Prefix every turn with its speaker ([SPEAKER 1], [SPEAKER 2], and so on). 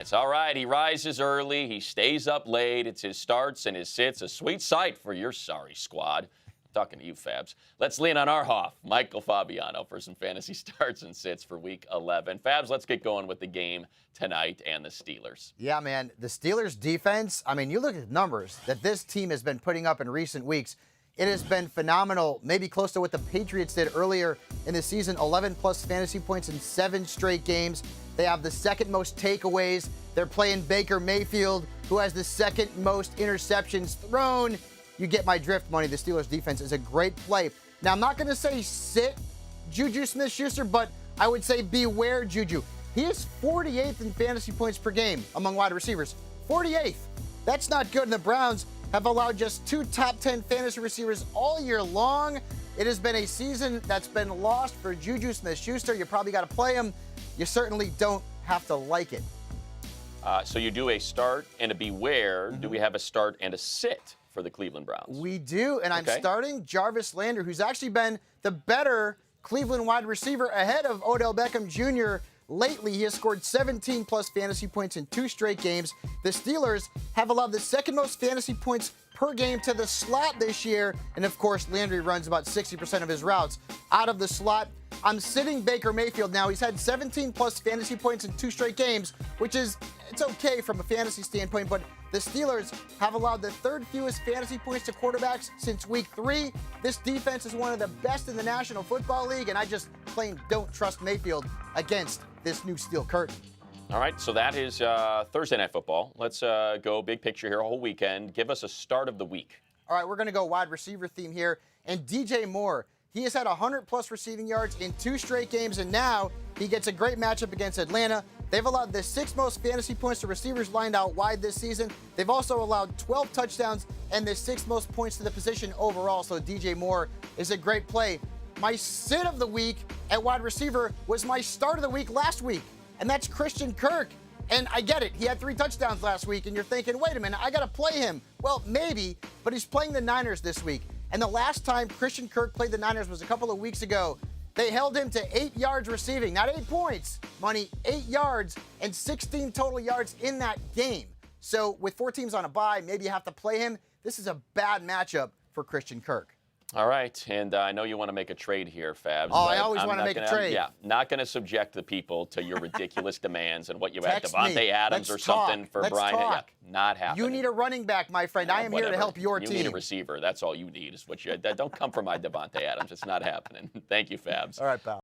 [SPEAKER 1] It's all right. He rises early. He stays up late. It's his starts and his sits. A sweet sight for your sorry squad. Talking to you, Fabs. Let's lean on our Hoff, Michael Fabiano, for some fantasy starts and sits for Week 11. Fabs, let's get going with the game tonight and the Steelers.
[SPEAKER 2] Yeah, man. The Steelers' defense, I mean, you look at the numbers that this team has been putting up in recent weeks. It has been phenomenal, maybe close to what the Patriots did earlier in the season. 11-plus fantasy points in 7 straight games. They have the second most takeaways. They're playing Baker Mayfield, who has the second most interceptions thrown. You get my drift, money. The Steelers' defense is a great play. Now, I'm not going to say sit Juju Smith-Schuster, but I would say beware Juju. He is 48th in fantasy points per game among wide receivers. 48th. That's not good. And the Browns have allowed just 2 top 10 fantasy receivers all year long. It has been a season that's been lost for Juju Smith-Schuster. You probably got to play him. You certainly don't have to like it.
[SPEAKER 1] So you do a start and a beware. Do we have a start and a sit for the Cleveland Browns?
[SPEAKER 2] We do, and I'm starting Jarvis Landry, who's actually been the better Cleveland wide receiver ahead of Odell Beckham Jr. Lately, he has scored 17-plus fantasy points in 2 straight games. The Steelers have allowed the second most fantasy points per game to the slot this year, and of course, Landry runs about 60% of his routes out of the slot. I'm sitting Baker Mayfield now. He's had 17-plus fantasy points in 2 straight games, which is, it's okay from a fantasy standpoint, but the Steelers have allowed the 3rd fewest fantasy points to quarterbacks since Week 3. This defense is one of the best in the National Football League, and I just plain don't trust Mayfield against this new steel curtain.
[SPEAKER 1] All right, so that is Thursday Night Football. Let's go big picture here, a whole weekend. Give us a start of the week.
[SPEAKER 2] All right, we're going to go wide receiver theme here. And DJ Moore, he has had 100-plus receiving yards in 2 straight games, and now he gets a great matchup against Atlanta. They've allowed the 6th most fantasy points to receivers lined out wide this season. They've also allowed 12 touchdowns and the 6th most points to the position overall, so DJ Moore is a great play. My sit of the week at wide receiver was my start of the week last week, and that's Christian Kirk. And I get it. He had 3 touchdowns last week, and you're thinking, wait a minute, I got to play him. Well, maybe, but he's playing the Niners this week. And the last time Christian Kirk played the Niners was a couple of weeks ago. They held him to 8 yards receiving, not 8 points, money, 8 yards and 16 total yards in that game. So with 4 teams on a bye, maybe you have to play him. This is a bad matchup for Christian Kirk.
[SPEAKER 1] All right, and I know you want to make a trade here, Fabs.
[SPEAKER 2] Oh, I always want to make a trade.
[SPEAKER 1] Yeah, not going to subject the people to your ridiculous demands and what you had,
[SPEAKER 2] Text
[SPEAKER 1] Devontae
[SPEAKER 2] me.
[SPEAKER 1] Adams
[SPEAKER 2] Let's
[SPEAKER 1] or something
[SPEAKER 2] talk.
[SPEAKER 1] for
[SPEAKER 2] Let's
[SPEAKER 1] Brian.
[SPEAKER 2] talk.
[SPEAKER 1] Yeah, not happening.
[SPEAKER 2] You need a running back, my friend. I am here to help your team.
[SPEAKER 1] You need a receiver. That's all you need is what you. Don't come for my Devontae Adams. It's not happening. Thank you, Fabs.
[SPEAKER 2] All right, pal.